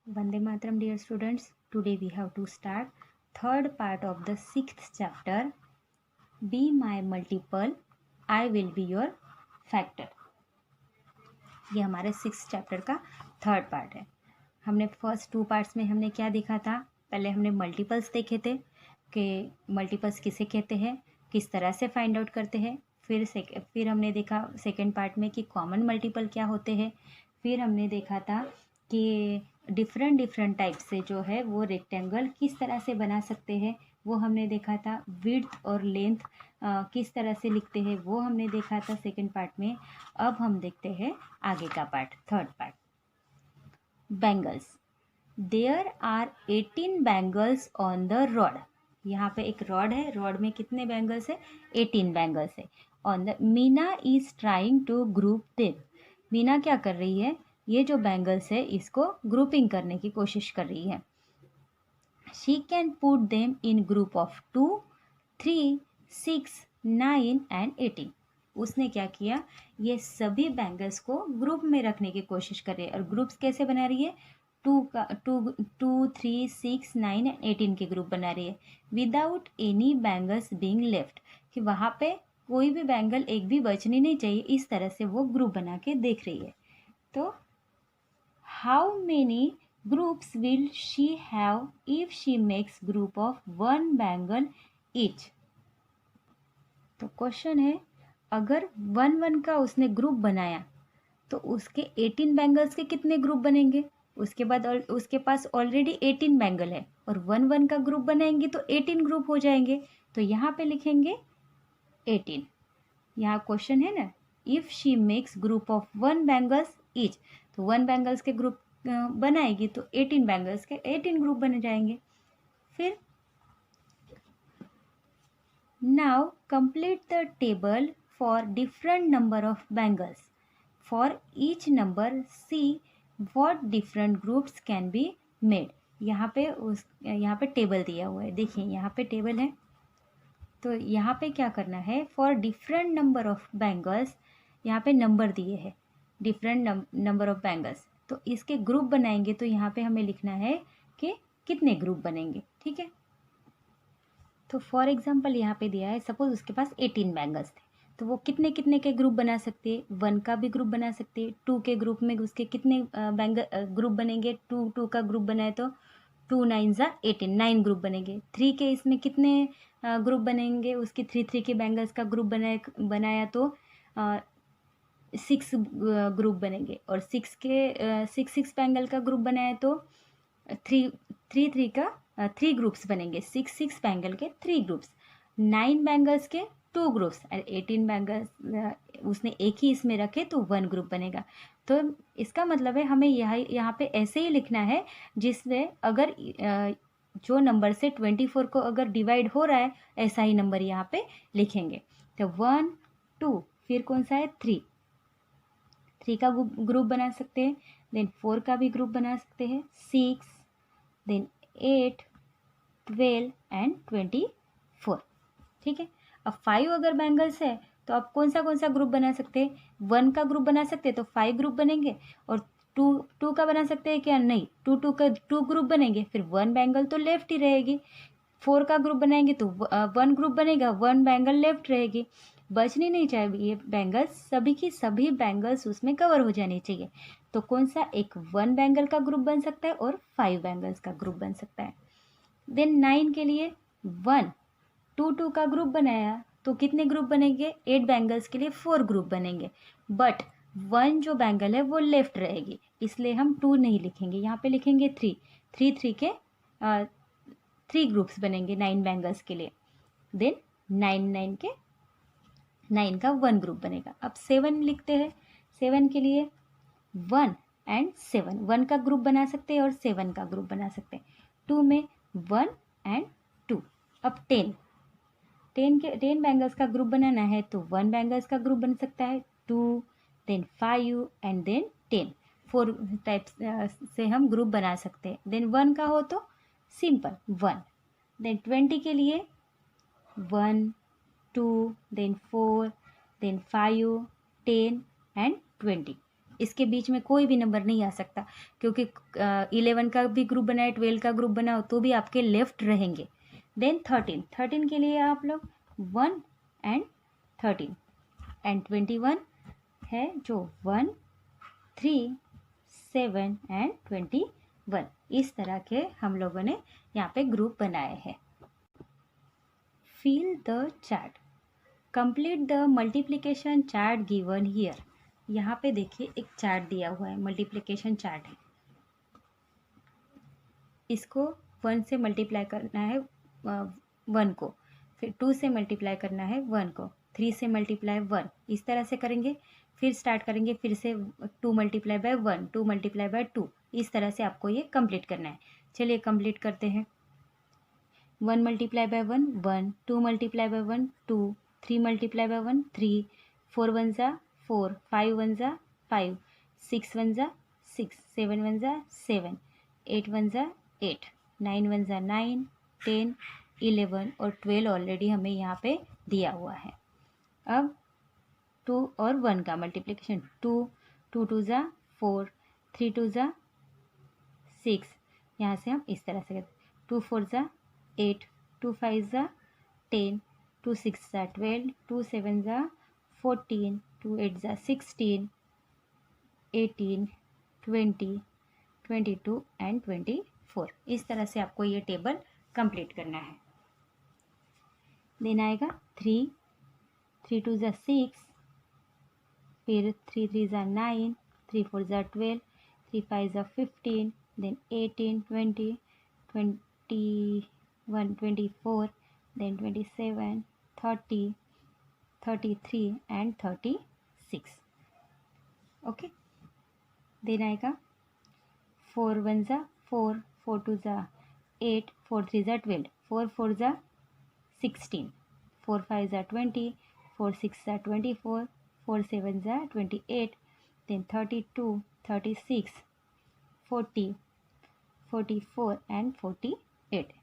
Vande Mataram, dear students. Today we have to start third part of the sixth chapter. Be my multiple, I will be your factor. ये हमारे six chapter का third part है. हमने first two parts में हमने क्या देखा था? पहले हमने मल्टीपल्स देखे थे कि मल्टीपल्स किसे कहते हैं, किस तरह से फाइंड आउट करते हैं. फिर हमने देखा सेकेंड पार्ट में कि कॉमन मल्टीपल क्या होते हैं. फिर हमने देखा था कि डिफरेंट टाइप से जो है वो रेक्टेंगल किस तरह से बना सकते हैं, वो हमने देखा था. विड्थ और लेंथ किस तरह से लिखते हैं वो हमने देखा था सेकेंड पार्ट में. अब हम देखते हैं आगे का part, third part. Bangles. There are 18 bangles on the rod. यहाँ पे एक रॉड है, रॉड में कितने बैंगल्स है? 18 बैंगल्स है. On the Meena is trying to group them. Meena क्या कर रही है? ये जो बैंगल्स है इसको ग्रुपिंग करने की कोशिश कर रही है. She can put them in group of 2, 3, 6, 9 and 18. उसने क्या किया? ये सभी बैंगल्स को ग्रुप में रखने की कोशिश कर रही है. और ग्रुप्स कैसे बना रही है? 2, 3, 6, 9 एंड 18 के ग्रुप बना रही है. Without any bangles being left, कि वहाँ पे कोई भी बैंगल एक भी बचनी नहीं चाहिए. इस तरह से वो ग्रुप बना के देख रही है. तो how many groups will she have if she makes group of 1 bangle each? तो क्वेश्चन है, अगर 1 का उसने ग्रुप बनाया तो उसके 18 बैंगल्स के कितने ग्रुप बनेंगे? उसके बाद उसके पास ऑलरेडी 18 बैंगल है और 1 का ग्रुप बनाएंगे तो 18 ग्रुप हो जाएंगे. तो यहाँ पे लिखेंगे 18. यहाँ क्वेश्चन है ना, if she makes group of 1 bangles each, तो 1 बैंगल्स के ग्रुप बनाएगी तो 18 बैंगल्स के 18 ग्रुप बन जाएंगे. फिर now complete the table for different number of bangles. For each number see what different groups can be made. यहाँ पे टेबल दिया हुआ है, देखिए यहाँ पे टेबल है. तो यहाँ पे क्या करना है? For different number of bangles, यहाँ पे नंबर दिए हैं, डिफरेंट नंबर ऑफ बैंगल्स. तो इसके ग्रुप बनाएंगे तो यहाँ पे हमें लिखना है कि कितने ग्रुप बनेंगे. ठीक है. तो फॉर एग्जांपल यहाँ पे दिया है, सपोज उसके पास 18 बैंगल्स थे, तो वो कितने कितने के ग्रुप बना सकते हैं? 1 का भी ग्रुप बना सकते हैं. 2 के ग्रुप में उसके कितने ग्रुप बनेंगे? 2 का ग्रुप बनाए तो 2 9 ज़ा 18, 9 ग्रुप बनेंगे. 3 के इसमें कितने ग्रुप बनेंगे? उसके 3 के बैंगल्स का ग्रुप बनाया तो 6 ग्रुप बनेंगे. और 6 बैंगल का ग्रुप बनाया तो 3 का 3 ग्रुप्स बनेंगे. 6 बैंगल के 3 ग्रुप्स. 9 बैंगल्स के 2 ग्रुप्स और 18 बैंगल्स उसने एक ही इसमें रखे तो 1 ग्रुप बनेगा. तो इसका मतलब है हमें यहाँ पे ऐसे ही लिखना है जिसमें अगर जो नंबर से 24 को अगर डिवाइड हो रहा है ऐसा ही नंबर यहाँ पे लिखेंगे. तो 1, 2, फिर कौन सा है? 3 का ग्रुप बना सकते हैं. देन 4 का भी ग्रुप बना सकते हैं. 6, देन 8, 12 एंड 24. ठीक है. अब 5 अगर बैंगल्स है तो आप कौन सा ग्रुप बना सकते हैं? 1 का ग्रुप बना सकते हैं तो 5 ग्रुप बनेंगे. और 2 का बना सकते हैं क्या? नहीं. 2 का 2 ग्रुप बनेंगे. फिर 1 बैंगल तो लेफ्ट ही रहेगी. 4 का ग्रुप बनाएंगे तो 1 ग्रुप बनेगा, 1 बैंगल लेफ्ट रहेगी. बचनी नहीं चाहिए बैंगल्स, सभी की सभी बैंगल्स उसमें कवर हो जानी चाहिए. तो कौन सा? एक 1 बैंगल का ग्रुप बन सकता है और 5 बैंगल्स का ग्रुप बन सकता है. देन 9 के लिए 1, 2 का ग्रुप बनाया तो कितने ग्रुप बनेंगे? 8 बैंगल्स के लिए 4 ग्रुप बनेंगे. बट 1 जो बैंगल है वो लेफ्ट रहेगी, इसलिए हम 2 नहीं लिखेंगे, यहाँ पे लिखेंगे 3. 3 के 3 ग्रुप्स बनेंगे 9 बैंगल्स के लिए. देन 9 का 1 ग्रुप बनेगा. अब 7 लिखते हैं. 7 के लिए 1 एंड 7, 1 का ग्रुप बना सकते हैं और 7 का ग्रुप बना सकते हैं. 2 में 1 एंड 2. अब 10 बैंगल्स का ग्रुप बनाना है तो 1 बैंगल्स का ग्रुप बन सकता है. 2, देन 5 एंड देन 10. 4 टाइप्स से हम ग्रुप बना सकते हैं. देन 1 का हो तो सिंपल 1. देन 20 के लिए 1, 2, देन 4, देन 5, 10 एंड 20. इसके बीच में कोई भी नंबर नहीं आ सकता, क्योंकि 11 का भी ग्रुप बनाए, 12 का ग्रुप बनाओ तो भी आपके लेफ्ट रहेंगे। देन 13 के लिए आप लोग 1 एंड 13 एंड 21 है जो 1, 3, 7 एंड 21। इस तरह के हम लोगों ने यहाँ पे ग्रुप बनाए हैं। Fill the chart, complete the multiplication chart given here. यहाँ पे देखिए एक चार्ट दिया हुआ है, मल्टीप्लिकेशन चार्ट है। इसको 1 से मल्टीप्लाई करना है 1 को, फिर 2 से मल्टीप्लाई करना है 1 को, 3 से मल्टीप्लाई 1, इस तरह से करेंगे। फिर स्टार्ट करेंगे फिर से 2 मल्टीप्लाई बाय 1, 2 मल्टीप्लाई बाय 2, इस तरह से आपको ये कंप्लीट करना है। चलिए कंप्लीट करते हैं। 1 multiply by 1 1, 2 multiply by 1 2, 3 multiply by 1 3, 4 1 जा 4, 5 1 जा 5, 6 1 जा 6, 7 1 जा 7, 8 1 जा 8, 9 1 जा 9, 10, 11 और 12 ऑलरेडी हमें यहाँ पे दिया हुआ है। अब 2 और 1 का मल्टीप्लिकेशन 2, 2 2 जा 4, 3 2 जा 6, यहाँ से हम इस तरह से करते हैं। 2 4 जा 8, 2 5 जा 10, 2 6 जा 12, 2 7 जा 14, 2 8 जा 16, 18, 20, 22 एंड 24। इस तरह से आपको ये टेबल कंप्लीट करना है। देन आएगा 3, 3 2 जा 6, फिर 3 3 जा 9, 3 4 जा 12, 3 5 जा 15, then 18, 20, 21, 24, then 27, 30, 33 and 36। Okay, then आएगा 4 1 जा 4, 4 2 जा 8, 4 3 जा 12, 4 4 जा 16, 4 5 जा 20, 4 6 जा 24, 4 7 जा 28, then 32, 36, 40, 44 and 48।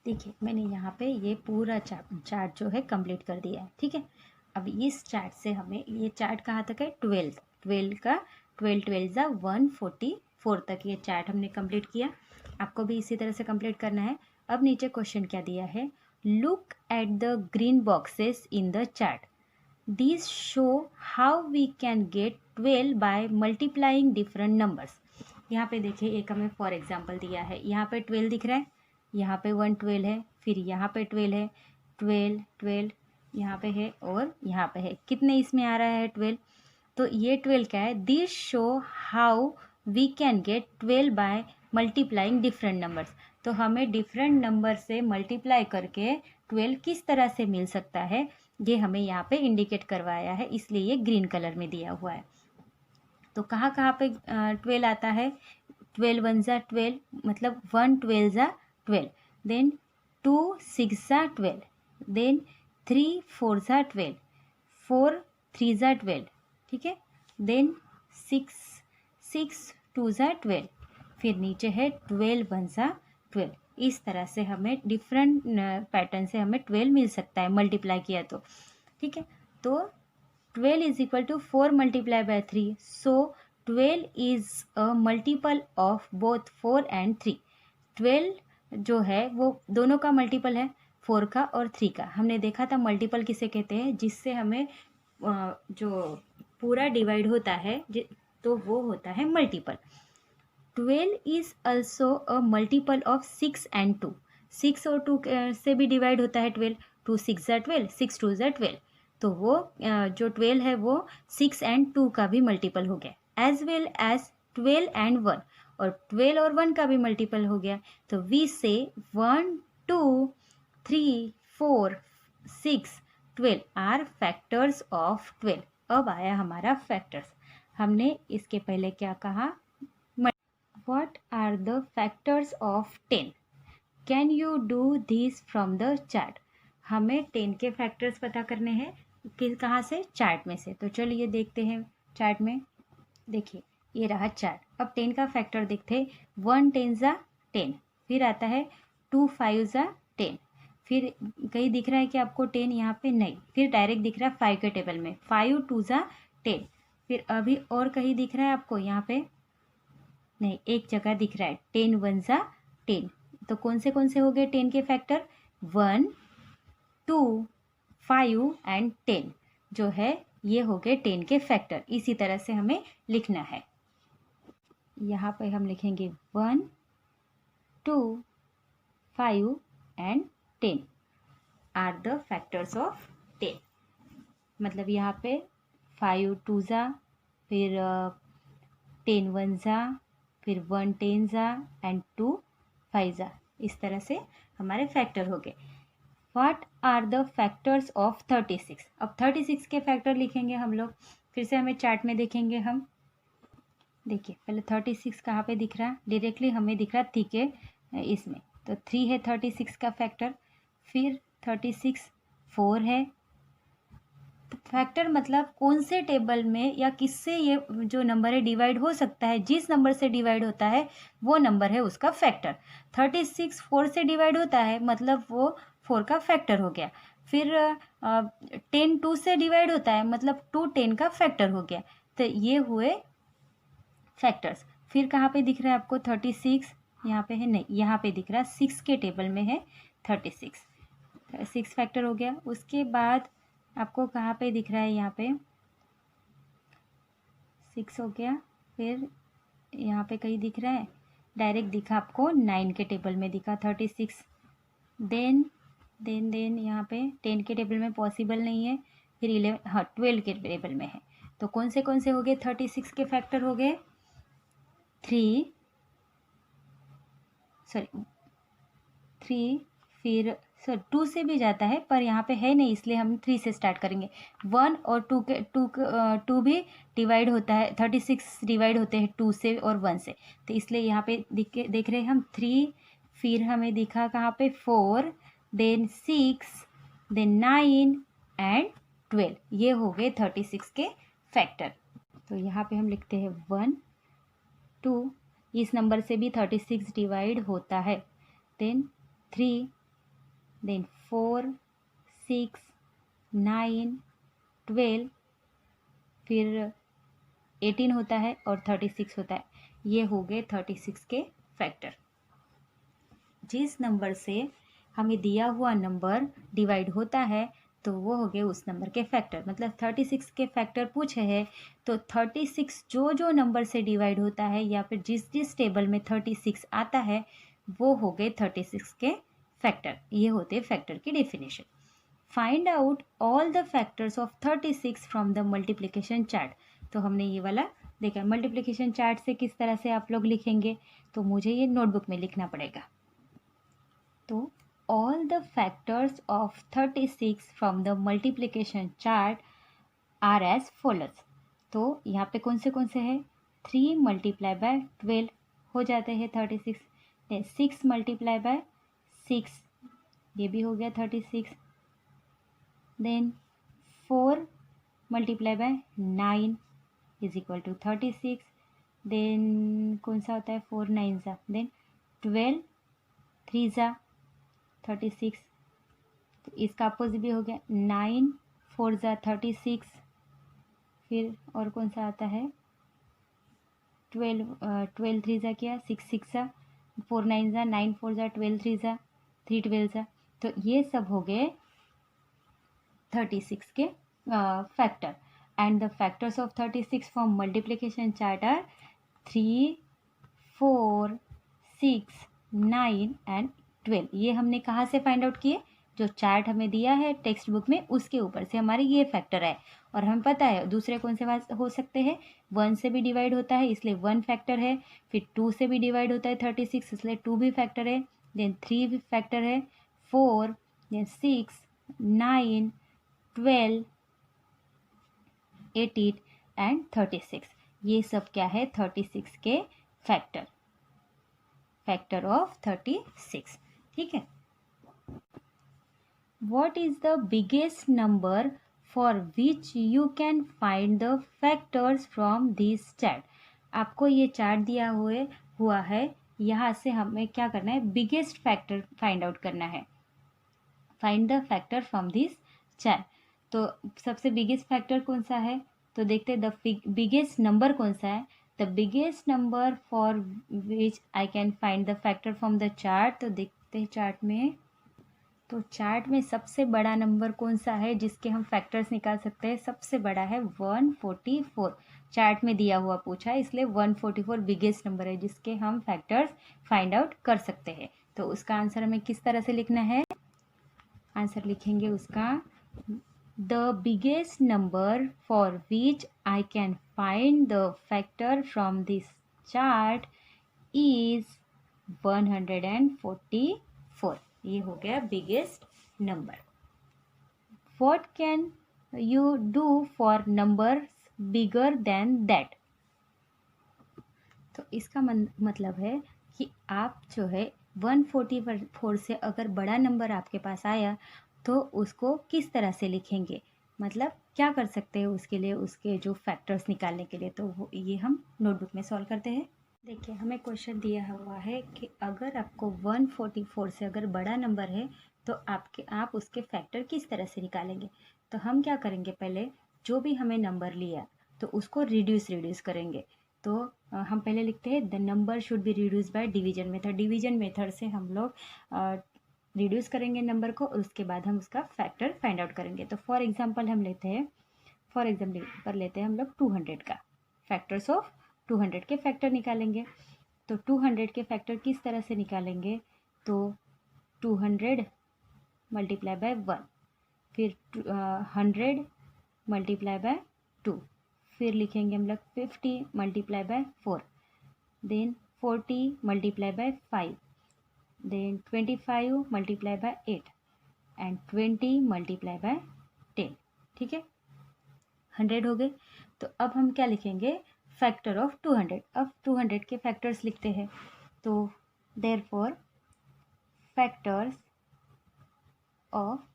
देखिए मैंने यहाँ पे ये पूरा चार्ट जो है कंप्लीट कर दिया है। ठीक है, अब इस चार्ट से हमें, ये चार्ट कहाँ तक है 12 का 12 जा 144 तक ये चार्ट हमने कंप्लीट किया। आपको भी इसी तरह से कंप्लीट करना है। अब नीचे क्वेश्चन क्या दिया है, look at the green boxes in the chart, these show how we can get 12 by multiplying different numbers. यहाँ पे देखिए एक हमें फॉर एग्जाम्पल दिया है, यहाँ पे 12 दिख रहा है, यहाँ पे 1 12 है, फिर यहाँ पे 12 है, 12 12 यहाँ पे है और यहाँ पे है। कितने इसमें आ रहा है 12, तो ये 12 क्या है, this show how we can get 12 by multiplying different numbers. तो हमें डिफरेंट नंबर से मल्टीप्लाई करके 12 किस तरह से मिल सकता है, ये हमें यहाँ पे इंडिकेट करवाया है, इसलिए ये ग्रीन कलर में दिया हुआ है। तो कहाँ कहाँ पे 12 आता है, 12 1 जा 12, मतलब 1 12 जा 12, देन 2 6 जा 12, देन 3 4 जा 12, 4 3 जा 12, ठीक है, देन 6 6 2 जा 12, फिर नीचे है 12 1 जा 12। इस तरह से हमें डिफरेंट पैटर्न से हमें 12 मिल सकता है मल्टीप्लाई किया तो। ठीक है, तो 12 is equal to 4 multiply by 3, so 12 is a multiple of both 4 and 3। 12 जो है वो दोनों का मल्टीपल है, 4 का और 3 का। हमने देखा था मल्टीपल किसे कहते हैं, जिससे हमें जो पूरा डिवाइड होता है तो वो होता है multiple. 12 is also a multiple of 6 and 2। 6 और 2 से भी डिवाइड होता है 12, 2 6 जा 12, 6 2 जा 12, तो वो जो 12 है वो 6 एंड 2 का भी मल्टीपल हो गया, एज वेल एज 12 एंड 1, और 12 और 1 का भी मल्टीपल हो गया। तो वी से 1 2 3 4 6 12 आर फैक्टर्स ऑफ 12। अब आया हमारा फैक्टर्स। हमने इसके पहले क्या कहा, what are the factors of 10, can you do this from the chart. हमें 10 के फैक्टर्स पता करने हैं, कहाँ से, चार्ट में से। तो चलिए देखते हैं चार्ट में। देखिए ये रहा चार्ट। अब 10 का फैक्टर देखते हैं, 1 10 जा 10, फिर आता है 2 5 जा 10, फिर कहीं दिख रहा है कि आपको 10 यहाँ पे नहीं, फिर डायरेक्ट दिख रहा है 5 के टेबल में, 5 2 जा 10। फिर अभी और कहीं दिख रहा है आपको यहाँ पे? नहीं, एक जगह दिख रहा है 10 वन ज़ा 10। तो कौन से हो गए 10 के फैक्टर? 1, 2, 5 एंड 10 जो है ये हो गए 10 के फैक्टर। इसी तरह से हमें लिखना है। यहाँ पे हम लिखेंगे 1, 2, 5 and 10 are the factors of 10। मतलब यहाँ पे 5 टू ज़ा, फिर 10 वन ज़ा, फिर 1 10 ज़ा एंड 2 5 ज़ा। इस तरह से हमारे फैक्टर हो गए। What are the factors of 36? अब 36 के फैक्टर लिखेंगे हम लोग। फिर से हमें चार्ट में देखेंगे हम। देखिए पहले 36 कहाँ पे दिख रहा है? डायरेक्टली हमें दिख रहा है थी के इसमें, तो 3 है 36 का फैक्टर। फिर 36 4 है। तो फैक्टर मतलब कौन से टेबल में या किससे ये जो नंबर है डिवाइड हो सकता है, जिस नंबर से डिवाइड होता है वो नंबर है उसका फैक्टर। 36 4 से डिवाइड होता है मतलब वो 4 का फैक्टर हो गया। फिर 10 2 से डिवाइड होता है मतलब 2 10 का फैक्टर हो गया। तो ये हुए फैक्टर्स। फिर कहाँ पे दिख रहा है आपको 36? यहाँ पे है नहीं, यहाँ पे दिख रहा है 6 के टेबल में है 36। 6 फैक्टर हो गया। उसके बाद आपको कहाँ पे दिख रहा है? यहाँ पे 6 हो गया। फिर यहाँ पे कहीं दिख रहा है? डायरेक्ट दिखा आपको 9 के टेबल में दिखा 36। देन यहाँ पे 10 के टेबल में पॉसिबल नहीं है। फिर 11 हाँ 12 के टेबल में है। तो कौन से हो गए 36 के फैक्टर? हो गए 3, फिर 2 से भी जाता है पर यहाँ पे है नहीं इसलिए हम 3 से स्टार्ट करेंगे। 1 और 2 भी डिवाइड होता है, 36 डिवाइड होते हैं 2 से और 1 से, तो इसलिए यहाँ पे देख रहे हैं हम 3। फिर हमें दिखा कहाँ पे 4, देन 6, देन 9 एंड 12। ये हो गए 36 के फैक्टर। तो यहाँ पे हम लिखते हैं 1, 2, इस नंबर से भी 36 डिवाइड होता है। देन 3, देन 4, 6, 9, 12, फिर 18 होता है और 36 होता है। ये हो गए 36 के फैक्टर। जिस नंबर से हमें दिया हुआ नंबर डिवाइड होता है तो वो हो गए उस नंबर के फैक्टर। मतलब 36 के फैक्टर पूछे हैं तो 36 जो नंबर से डिवाइड होता है या फिर जिस टेबल में 36 आता है वो हो गए 36 के फैक्टर। ये होते हैं फैक्टर की definition. Find out all the factors of 36 from the multiplication chart. तो हमने ये वाला देखा। मल्टीप्लिकेशन चार्ट से किस तरह से आप लोग लिखेंगे, तो मुझे ये नोटबुक में लिखना पड़ेगा। तो all the factors of 36 from the multiplication chart are as follows। तो यहाँ पे कौन से है? 3 मल्टीप्लाई बाय 12 हो जाते हैं 36। 6 मल्टीप्लाई बाय 6 ये भी हो गया 36। Then 4 multiply by 9 is equal to 36। Then कौन सा होता है? 4 9 ज़ा, देन 12 3 ज़ा 36। तो इसका अपोजिट भी हो गया 9 4 ज़ा 36। फिर और कौन सा आता है? 12 3 ज़ा क्या? 6 6 ज़ा, 4 9 ज़ा, 9 4 ज़ा, 12 3 ज़ा, 3 12 ज़ा। तो ये सब हो गए 36 के factor. And the factors of 36 from multiplication chart are 3 4 6 9 and 12। ये हमने कहाँ से फाइंड आउट किए? जो चार्ट हमें दिया है टेक्स्ट बुक में उसके ऊपर से हमारे ये फैक्टर है। और हमें पता है दूसरे कौन से हो सकते हैं? 1 से भी डिवाइड होता है इसलिए 1 फैक्टर है। फिर 2 से भी डिवाइड होता है 36 इसलिए 2 भी फैक्टर है। देन 3 भी फैक्टर है, 4, देन 6 9 12 18 एंड 36। ये सब क्या है? 36 के फैक्टर ऑफ 36। ठीक है। What is the biggest number for which you can find the factors from this chart? आपको ये चार्ट दिया हुआ है, यहाँ से हमें क्या करना है? बिगेस्ट फैक्टर फाइंड आउट करना है। Find the factor from this chart. तो सबसे बिगेस्ट फैक्टर कौन सा है? तो देखते हैं द बिगेस्ट नंबर कौन सा है। The biggest number for which I can find the factor from the chart. तो देखते हैं चार्ट में, तो चार्ट में सबसे बड़ा नंबर कौन सा है जिसके हम फैक्टर्स निकाल सकते हैं। सबसे बड़ा है 144, चार्ट में दिया हुआ पूछा है इसलिए 144 बिगेस्ट नंबर है जिसके हम फैक्टर्स फाइंड आउट कर सकते हैं। तो उसका आंसर हमें किस तरह से लिखना है, आंसर लिखेंगे उसका the biggest number for which I can find the factor from this chart is 144। ये हो गया biggest number. What can you do for number bigger than that. तो इसका मतलब है कि आप जो है 144 से अगर बड़ा नंबर आपके पास आया तो उसको किस तरह से लिखेंगे, मतलब क्या कर सकते हैं उसके लिए, उसके जो फैक्टर्स निकालने के लिए। तो ये हम नोटबुक में सॉल्व करते हैं। देखिए हमें क्वेश्चन दिया हुआ है कि अगर आपको 144 से अगर बड़ा नंबर है तो आप उसके फैक्टर किस तरह से निकालेंगे। तो हम क्या करेंगे, पहले जो भी हमें नंबर लिया तो उसको रिड्यूस करेंगे। तो हम पहले लिखते हैं the number should be reduce by division method. Division method से हम लोग रिड्यूस करेंगे नंबर को और उसके बाद हम उसका फैक्टर फाइंड आउट करेंगे। तो फॉर एग्जांपल हम लेते हैं, हम लोग 200 का फैक्टर्स ऑफ 200 के फैक्टर निकालेंगे। तो 200 के फैक्टर किस तरह से निकालेंगे, तो 200 मल्टीप्लाई बाय 1, फिर 100 मल्टीप्लाई बाय 2, फिर लिखेंगे हम लोग 50 multiply by 4, then 40 multiply by 5, then 25 multiply by 8 and 20 multiply by 10। ठीक है, 100 हो गए। तो अब हम क्या लिखेंगे, फैक्टर ऑफ 200। अब 200 के फैक्टर्स लिखते हैं। तो देयरफॉर फैक्टर्स ऑफ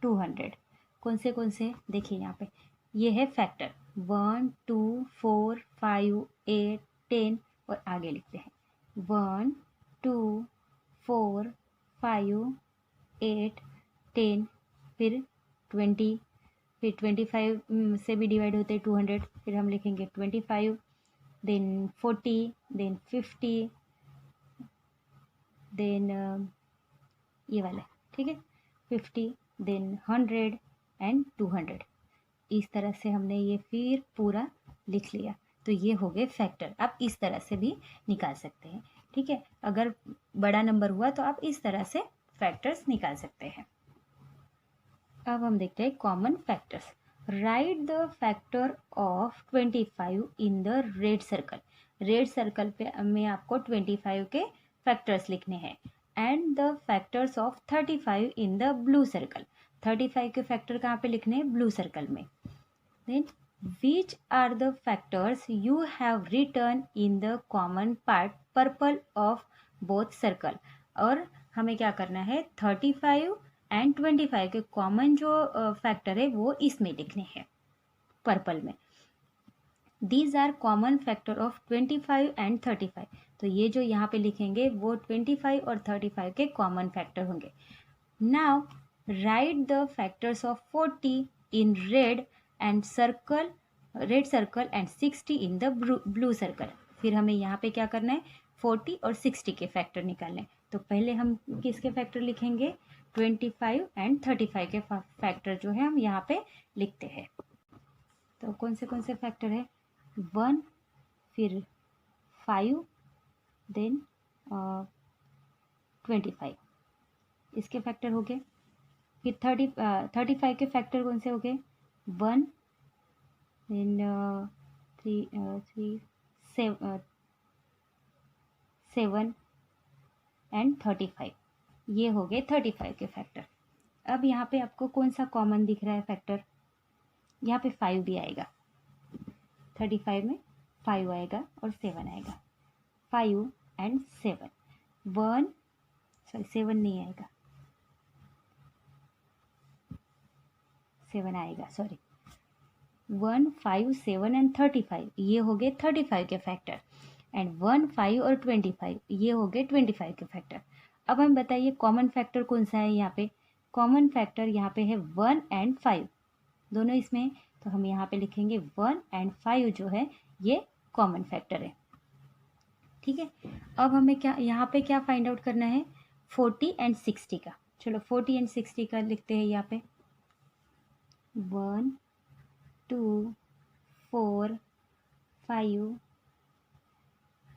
200 कौन से देखिए यहाँ पे ये है फैक्टर 1 2 4 5 8 10 और आगे लिखते हैं 1 2 4 5 8 10, फिर 20, फिर 25 से भी डिवाइड होते हैं 200, फिर हम लिखेंगे 25, देन 40, देन 50, देन ये वाला, ठीक है 50, देन 100 एंड 200। इस तरह से हमने ये फिर पूरा लिख लिया। तो ये हो गए फैक्टर। आप इस तरह से भी निकाल सकते हैं। ठीक है, अगर बड़ा नंबर हुआ तो आप इस तरह से फैक्टर्स निकाल सकते हैं। अब हम देखते हैं common factors. Write the factor of 25 in the red circle. Red circle पे में आपको 25 के फैक्टर्स लिखने हैं and the factors of 35 in the blue circle. 35 के फैक्टर कहाँ पे लिखने हैं, ब्लू सर्कल में। Then which are the factors you have return in the common part purple of both circle. और हमें क्या करना है, 35 एंड 25 के कॉमन जो फैक्टर है वो इसमें लिखने हैं पर्पल में। These are common factor of 25 and 35। तो ये जो यहाँ पे लिखेंगे वो 25 और 35 के कॉमन फैक्टर होंगे। Now right the factors of 40 in red circle and 60 in the blue circle. फिर हमें यहाँ पे क्या करना है, 40 और 60 के फैक्टर निकालने। तो पहले हम किसके फैक्टर लिखेंगे, 25 एंड 35 के फैक्टर जो है हम यहाँ पे लिखते हैं। तो कौन से फैक्टर है, 1, फिर 5, देन 25 इसके फैक्टर हो गए। फिर 35 के फैक्टर कौन से हो गए, 1, देन 7 एंड 35। ये हो गए 35 के फैक्टर। अब यहाँ पे आपको कौन सा कॉमन दिख रहा है फैक्टर, यहाँ पे 5 भी आएगा। 35 में 5 आएगा और 7 आएगा, 5 एंड 7, 7 नहीं आएगा, 7 आएगा 1 5 7 एंड 35 ये हो गए 35 के फैक्टर एंड 1 5 और 25 ये हो गए 25 के फैक्टर। अब हम बताइए कॉमन फैक्टर कौन सा है, यहाँ पे कॉमन फैक्टर यहाँ पे है 1 एंड 5 दोनों इसमें। तो हम यहाँ पे लिखेंगे 1 एंड 5 जो है ये कॉमन फैक्टर है। ठीक है, अब हमें क्या यहाँ पे क्या फाइंड आउट करना है, 40 एंड 60 का। चलो 40 एंड 60 का लिखते हैं यहाँ पे। 1 2 4 5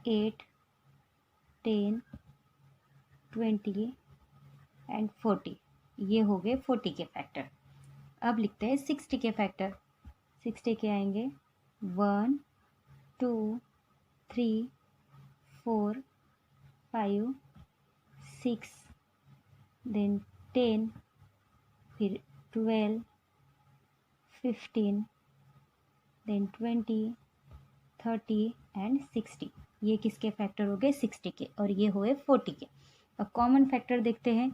8 10 20 एंड 40, ये हो गए 40 के फैक्टर। अब लिखते हैं 60 के फैक्टर। 60 के आएंगे 1 2 3 4 5 6 देन 10 फिर 12 15 देन 20 30 एंड 60। ये किसके फैक्टर हो गए, 60 के, और ये हुए 40 के। अब कॉमन फैक्टर देखते हैं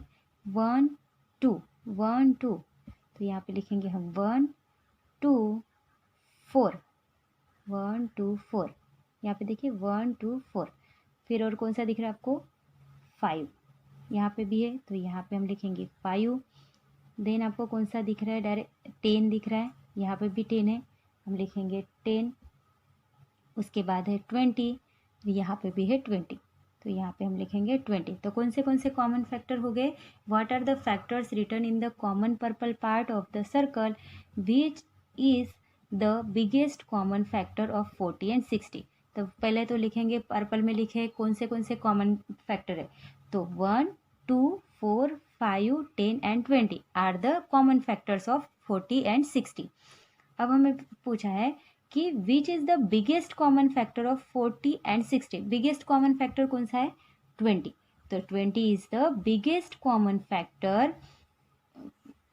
1 2 1 2, तो यहाँ पे लिखेंगे हम 1 2 4 1 2 4। यहाँ पे देखिए 1 2 4। फिर और कौन सा दिख रहा है आपको, 5 यहाँ पे भी है, तो यहाँ पे हम लिखेंगे 5। देन आपको कौन सा दिख रहा है, डायरेक्ट 10 दिख रहा है, यहाँ पे भी 10 है, हम लिखेंगे 10। उसके बाद है 20, यहाँ पे भी है 20, तो यहाँ पे हम लिखेंगे 20। तो कौन से कॉमन फैक्टर हो गए, what are the factors return in the common purple part of the circle, which is the biggest common factor of 40 and 60। तो पहले तो लिखेंगे, पर्पल में लिखे कौन से कॉमन फैक्टर है, तो 1 2 4 5 10 and 20 are the common factors of 40 and 60। अब हमें पूछा है कि which is the biggest common factor of 40 and 60। Biggest common factor कौन सा है, 20, तो 20 is the biggest common factor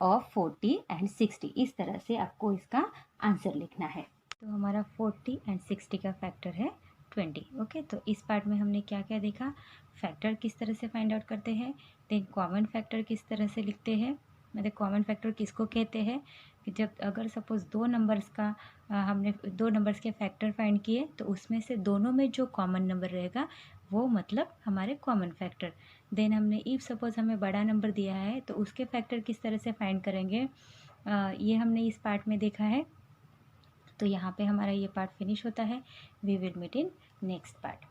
of 40 and 60। इस तरह से आपको इसका आंसर लिखना है। तो हमारा 40 एंड 60 का फैक्टर है 20। ओके, तो इस पार्ट में हमने क्या क्या देखा, फैक्टर किस तरह से फाइंड आउट करते हैं, देन कॉमन फैक्टर किस तरह से लिखते हैं, मतलब कॉमन फैक्टर किसको कहते हैं, कि जब अगर सपोज दो नंबर्स का हमने दो नंबर्स के फैक्टर फाइंड किए, तो उसमें से दोनों में जो कॉमन नंबर रहेगा वो मतलब हमारे कॉमन फैक्टर। देन हमने इफ़ सपोज हमें बड़ा नंबर दिया है तो उसके फैक्टर किस तरह से फाइंड करेंगे, ये हमने इस पार्ट में देखा है। तो यहाँ पे हमारा ये पार्ट फिनिश होता है। We will meet in next part.